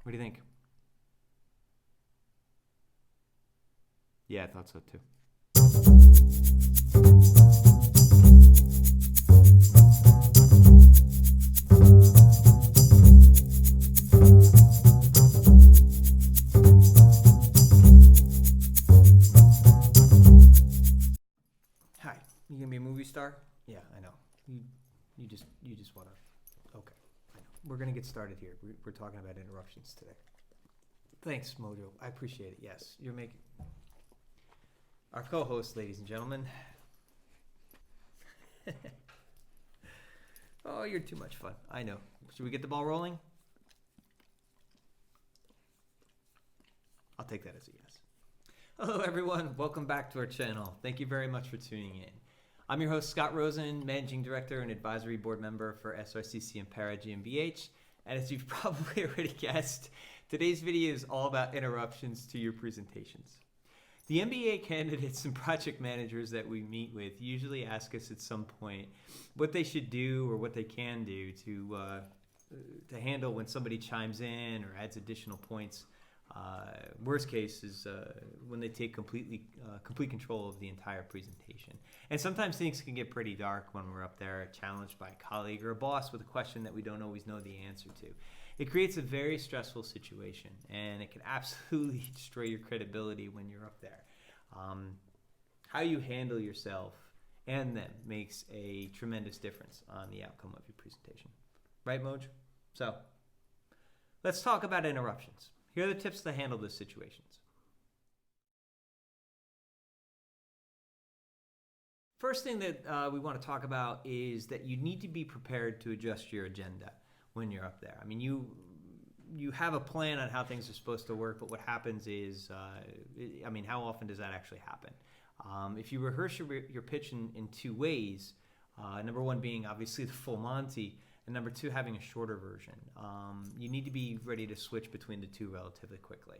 What do you think? Yeah, I thought so too. Hi, you gonna be a movie star? Yeah, I know. You just wanna. Okay, I know. We're gonna get started here. We're talking about interruptions today. Thanks, Mojo. I appreciate it. Yes, you're making our co-host, ladies and gentlemen. Oh, you're too much fun. I know. Should we get the ball rolling? I'll take that as a yes. Hello, everyone. Welcome back to our channel. Thank you very much for tuning in. I'm your host, Scott Rosen, Managing Director and Advisory Board Member for SRCC and Para GmbH. And as you've probably already guessed, today's video is all about interruptions to your presentations. The MBA candidates and project managers that we meet with usually ask us at some point what they should do or what they can do to handle when somebody chimes in or adds additional points. Worst case is when they take complete control of the entire presentation. And sometimes things can get pretty dark when we're up there challenged by a colleague or a boss with a question that we don't always know the answer to. It creates a very stressful situation, and it can absolutely destroy your credibility when you're up there. How you handle yourself and them makes a tremendous difference on the outcome of your presentation. Right, Moj? So, let's talk about interruptions. Here are the tips to handle these situations. First thing that we want to talk about is that you need to be prepared to adjust your agenda when you're up there. I mean, you have a plan on how things are supposed to work, but what happens is, how often does that actually happen? If you rehearse your pitch in two ways, number one being obviously the full Monty, and number two having a shorter version, you need to be ready to switch between the two relatively quickly.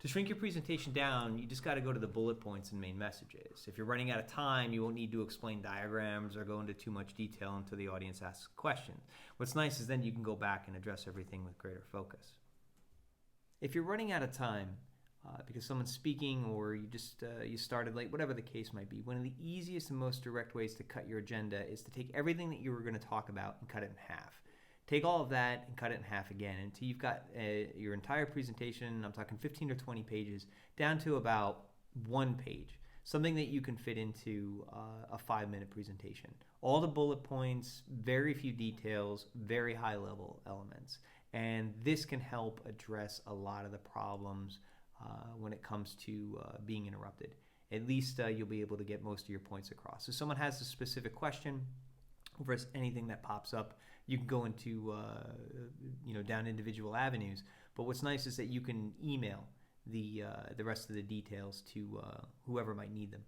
To shrink your presentation down, you just got to go to the bullet points and main messages. If you're running out of time, you won't need to explain diagrams or go into too much detail until the audience asks questions. What's nice is then you can go back and address everything with greater focus. If you're running out of time because someone's speaking or you started late, whatever the case might be, one of the easiest and most direct ways to cut your agenda is to take everything that you were going to talk about and cut it in half. Take all of that and cut it in half again until you've got your entire presentation, I'm talking 15 or 20 pages, down to about one page, something that you can fit into a 5-minute presentation. All the bullet points, very few details, very high-level elements. And this can help address a lot of the problems when it comes to being interrupted. At least you'll be able to get most of your points across. If someone has a specific question, or anything that pops up, you can go into down individual avenues. But what's nice is that you can email the rest of the details to whoever might need them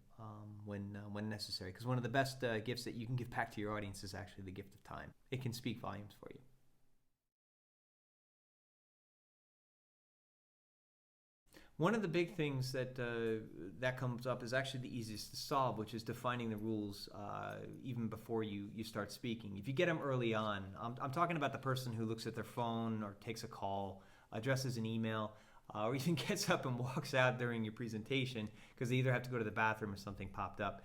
when necessary. Because one of the best gifts that you can give back to your audience is actually the gift of time. It can speak volumes for you. One of the big things that comes up is actually the easiest to solve, which is defining the rules even before you start speaking. If you get them early on, I'm talking about the person who looks at their phone or takes a call, addresses an email, or even gets up and walks out during your presentation because they either have to go to the bathroom or something popped up.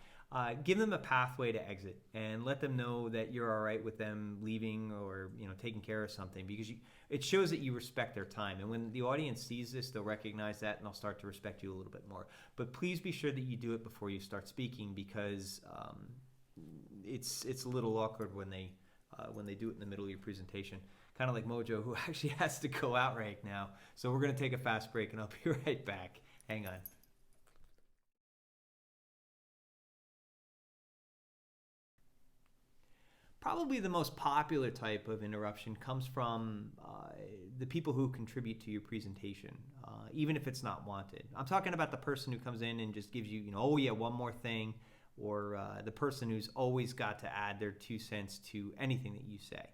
Give them a pathway to exit and let them know that you're all right with them leaving or taking care of something, because it shows that you respect their time. And when the audience sees this, they'll recognize that and they'll start to respect you a little bit more. But please be sure that you do it before you start speaking, because it's a little awkward when they do it in the middle of your presentation. Kind of like Mojo, who actually has to go out right now. So we're going to take a fast break and I'll be right back. Hang on. Probably the most popular type of interruption comes from the people who contribute to your presentation, even if it's not wanted. I'm talking about the person who comes in and just gives you, oh yeah, one more thing, or the person who's always got to add their 2 cents to anything that you say.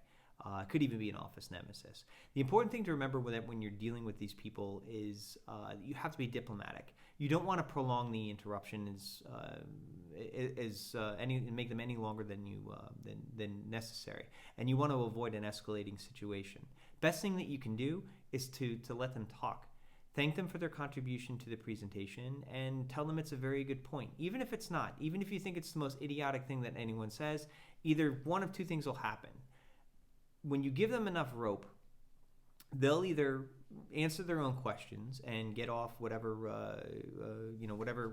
Could even be an office nemesis. The important thing to remember when you're dealing with these people is you have to be diplomatic. You don't want to prolong the interruption and make them any longer than necessary. And you want to avoid an escalating situation. Best thing that you can do is to let them talk. Thank them for their contribution to the presentation and tell them it's a very good point. Even if it's not, even if you think it's the most idiotic thing that anyone says, either one of two things will happen. When you give them enough rope, they'll either answer their own questions and get off whatever,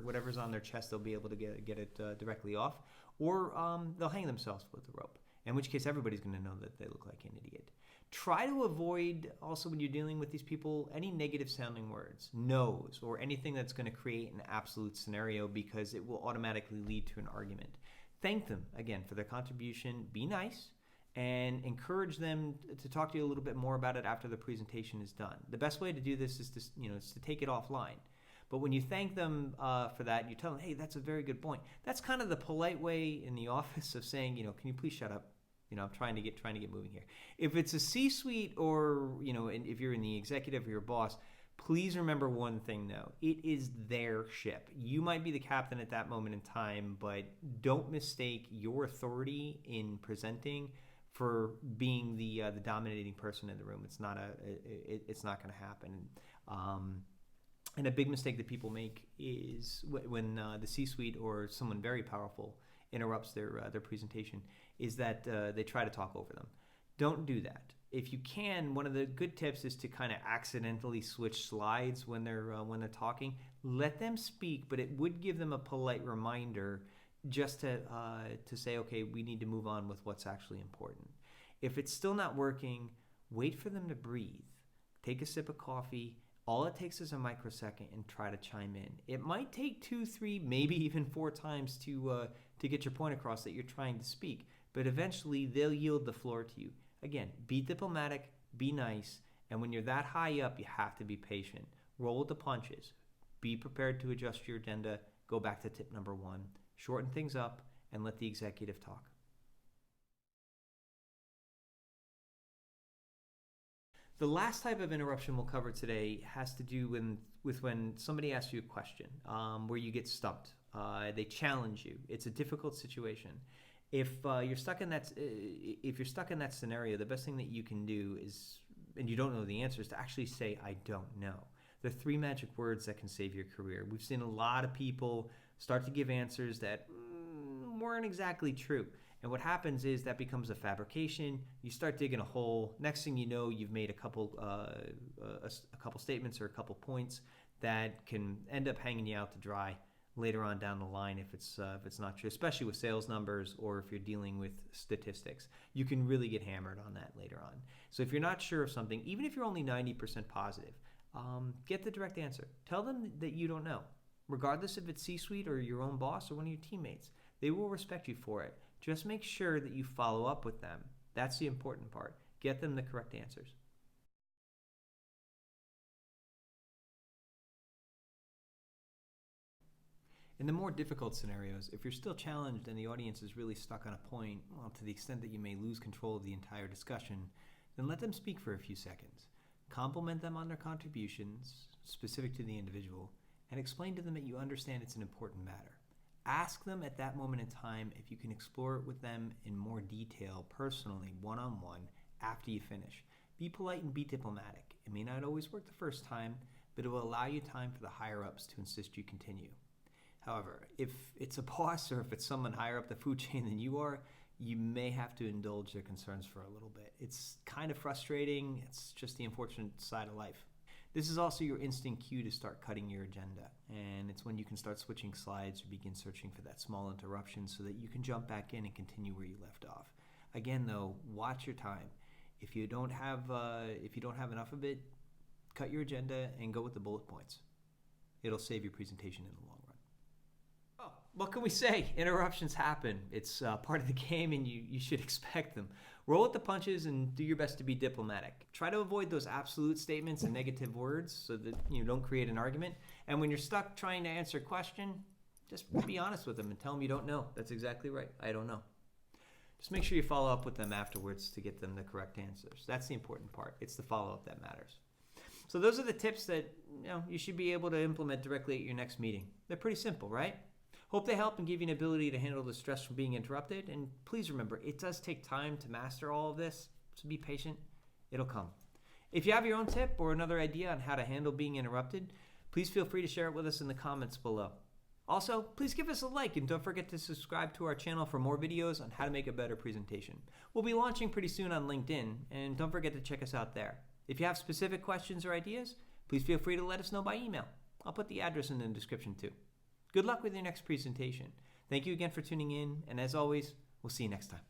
whatever's on their chest, they'll be able to get it directly off, or they'll hang themselves with the rope, in which case everybody's going to know that they look like an idiot. Try to avoid, also when you're dealing with these people, any negative sounding words, no's, or anything that's going to create an absolute scenario, because it will automatically lead to an argument. Thank them, again, for their contribution. Be nice and encourage them to talk to you a little bit more about it after the presentation is done. The best way to do this is to take it offline. But when you thank them for that, you tell them, hey, that's a very good point. That's kind of the polite way in the office of saying, can you please shut up? I'm trying to get moving here. If it's a C-suite, or and if you're in the executive or your boss, please remember one thing though: it is their ship. You might be the captain at that moment in time, but don't mistake your authority in presenting for being the dominating person in the room. It's not going to happen. And a big mistake that people make is when the C-suite or someone very powerful interrupts their presentation, is that they try to talk over them. Don't do that. If you can, one of the good tips is to kind of accidentally switch slides when they're talking. Let them speak, but it would give them a polite reminder just to say, okay, we need to move on with what's actually important. If it's still not working, wait for them to breathe. Take a sip of coffee. All it takes is a microsecond, and try to chime in. It might take 2, 3, maybe even 4 times to get your point across that you're trying to speak, but eventually they'll yield the floor to you. Again, be diplomatic, be nice, and when you're that high up, you have to be patient. Roll with the punches. Be prepared to adjust your agenda. Go back to tip number 1. Shorten things up and let the executive talk. The last type of interruption we'll cover today has to do with when somebody asks you a question, where you get stumped. They challenge you. It's a difficult situation. If you're stuck in that scenario, the best thing that you can do is, and you don't know the answer, is to actually say, I don't know. The 3 magic words that can save your career. We've seen a lot of people start to give answers that weren't exactly true. And what happens is that becomes a fabrication. You start digging a hole. Next thing you know, you've made a couple statements or a couple points that can end up hanging you out to dry later on down the line if it's not true, especially with sales numbers or if you're dealing with statistics. You can really get hammered on that later on. So if you're not sure of something, even if you're only 90% positive, get the direct answer. Tell them that you don't know, regardless if it's C-suite or your own boss or one of your teammates. They will respect you for it. Just make sure that you follow up with them. That's the important part. Get them the correct answers. In the more difficult scenarios, if you're still challenged and the audience is really stuck on a point, well, to the extent that you may lose control of the entire discussion, then let them speak for a few seconds. Compliment them on their contributions, specific to the individual, and explain to them that you understand it's an important matter. Ask them at that moment in time if you can explore it with them in more detail, personally, one-on-one, after you finish. Be polite and be diplomatic. It may not always work the first time, but it will allow you time for the higher-ups to insist you continue. However, if it's a boss or if it's someone higher up the food chain than you are, you may have to indulge their concerns for a little bit. It's kind of frustrating. It's just the unfortunate side of life. This is also your instant cue to start cutting your agenda, and it's when you can start switching slides or begin searching for that small interruption so that you can jump back in and continue where you left off. Again, though, watch your time. If you don't have enough of it, cut your agenda and go with the bullet points. It'll save your presentation in the long run. Oh, what can we say? Interruptions happen. It's part of the game, and you should expect them. Roll with the punches and do your best to be diplomatic. Try to avoid those absolute statements and negative words so that you don't create an argument. And when you're stuck trying to answer a question, just be honest with them and tell them you don't know. That's exactly right. I don't know. Just make sure you follow up with them afterwards to get them the correct answers. That's the important part. It's the follow-up that matters. So those are the tips that you should be able to implement directly at your next meeting. They're pretty simple, right? Hope they help and give you an ability to handle the stress from being interrupted. And please remember, it does take time to master all of this, so be patient. It'll come. If you have your own tip or another idea on how to handle being interrupted, please feel free to share it with us in the comments below. Also, please give us a like and don't forget to subscribe to our channel for more videos on how to make a better presentation. We'll be launching pretty soon on LinkedIn, and don't forget to check us out there. If you have specific questions or ideas, please feel free to let us know by email. I'll put the address in the description too. Good luck with your next presentation. Thank you again for tuning in, and as always, we'll see you next time.